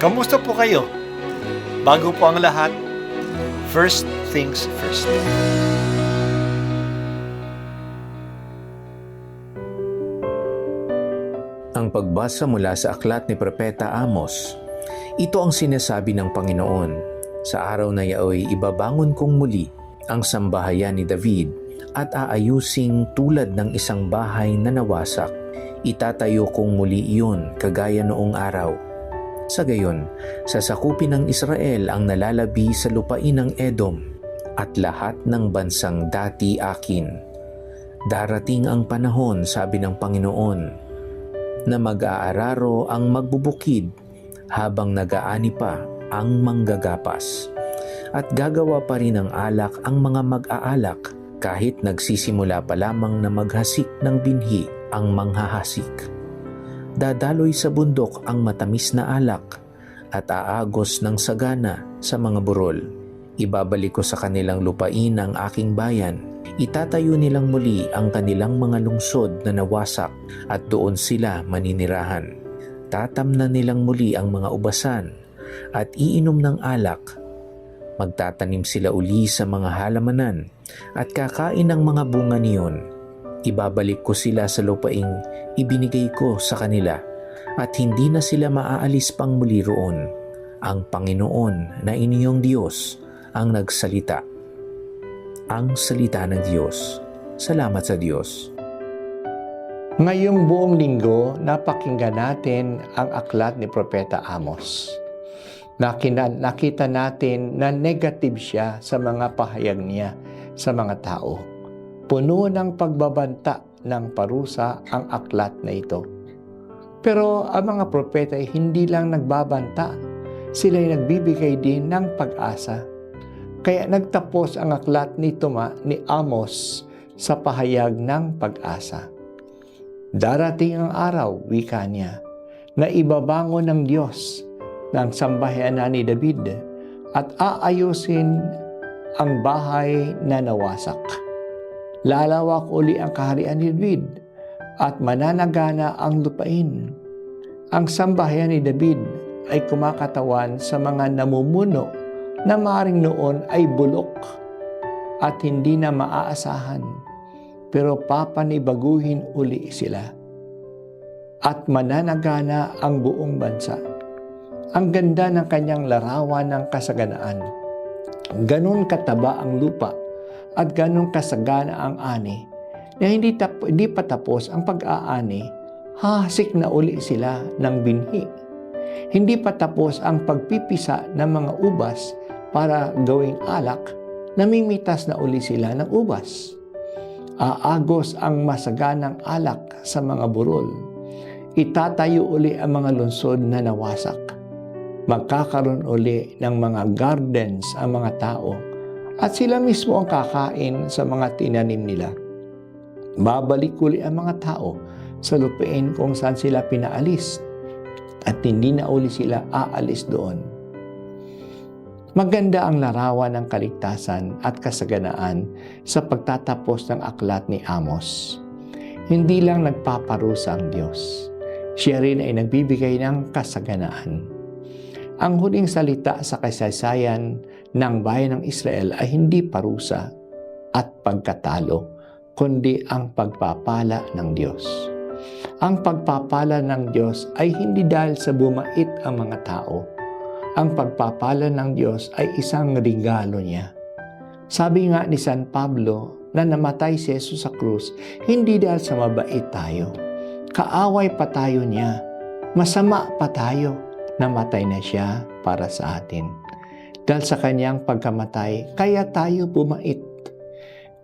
Kamusta po kayo? Bago po ang lahat, first things first. Ang pagbasa mula sa aklat ni Propeta Amos. Ito ang sinasabi ng Panginoon. Sa araw na yaoy, ibabangon kong muli ang sambahayan ni David at aayusing tulad ng isang bahay na nawasak. Itatayo kong muli iyon kagaya noong araw. Sa gayon, sasakupin ng Israel ang nalalabi sa lupain ng Edom at lahat ng bansang dati akin. Darating ang panahon, sabi ng Panginoon, na mag-aararo ang magbubukid habang nag-aani pa ang manggagapas. At gagawa pa rin ng alak ang mga mag-aalak kahit nagsisimula pa lamang na maghasik ng binhi ang manghahasik. Dadaloy sa bundok ang matamis na alak at aagos ng sagana sa mga burol. Ibabalik ko sa kanilang lupain ang aking bayan. Itatayo nilang muli ang kanilang mga lungsod na nawasak at doon sila maninirahan. Tatamnan nilang muli ang mga ubasan at iinom ng alak. Magtatanim sila uli sa mga halamanan at kakain ng mga bunga niyon. Ibabalik ko sila sa lupaing ibinigay ko sa kanila at hindi na sila maaalis pang muli roon. Ang Panginoon na inyong Diyos ang nagsalita. Ang salita ng Diyos. Salamat sa Diyos. Ngayong buong linggo, napakinggan natin ang aklat ni Propeta Amos. Nakita natin na negative siya sa mga pahayag niya sa mga tao. Puno ng pagbabanta ng parusa ang aklat na ito. Pero ang mga propeta ay hindi lang nagbabanta, sila ay nagbibigay din ng pag-asa. Kaya nagtapos ang aklat ni Amos sa pahayag ng pag-asa. Darating ang araw, wika niya, na ibabangon ng Diyos ng sambahayan ni David at aayusin ang bahay na nawasak. Lalawak uli ang kaharian ni David at mananagana ang lupain. Ang sambahayan ni David ay kumakatawan sa mga namumuno na maaaring noon ay bulok at hindi na maaasahan, pero papanibaguhin uli sila at mananagana ang buong bansa. Ang ganda ng kanyang larawan ng kasaganaan. Ganon kataba ang lupa at ganon kasagana ang ani na hindi pa tapos ang pag-aani, hahasik na uli sila ng binhi. Hindi pa tapos ang pagpipisa ng mga ubas para gawing alak, namimitas na uli sila ng ubas. Aagos ang masaganang alak sa mga burol. Itatayo uli ang mga lungsod na nawasak. Magkakaroon uli ng mga gardens ang mga tao at sila mismo ang kakain sa mga tinanim nila. Babalik uli ang mga tao sa lupain kung saan sila pinaalis at hindi na uli sila aalis doon. Maganda ang larawan ng kaligtasan at kasaganaan sa pagtatapos ng aklat ni Amos. Hindi lang nagpaparusa ang Diyos. Siya rin ay nagbibigay ng kasaganaan. Ang huling salita sa kasaysayan ng bayan ng Israel ay hindi parusa at pagkatalo, kundi ang pagpapala ng Diyos. Ang pagpapala ng Diyos ay hindi dahil sa bumait ang mga tao. Ang pagpapala ng Diyos ay isang regalo niya. Sabi nga ni San Pablo na namatay si Jesus sa krus, hindi dahil sa mabait tayo. Kaaway pa tayo niya. Masama pa tayo. Namatay na siya para sa atin. Dahil sa kanyang pagkamatay, kaya tayo bumait.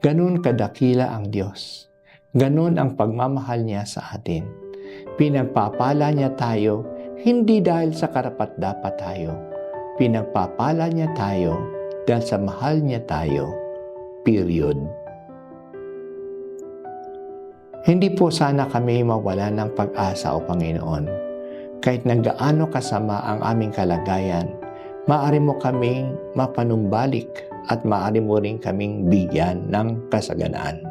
Ganun kadakila ang Diyos. Ganun ang pagmamahal niya sa atin. Pinagpapala niya tayo, hindi dahil sa karapat-dapat tayo. Pinagpapala niya tayo dahil sa mahal niya tayo. Period. Hindi po sana kami mawala ng pag-asa o Panginoon. Kahit na gaano kasama ang aming kalagayan, maaari mo kaming mapanumbalik at maaari mo rin kaming bigyan ng kasaganaan.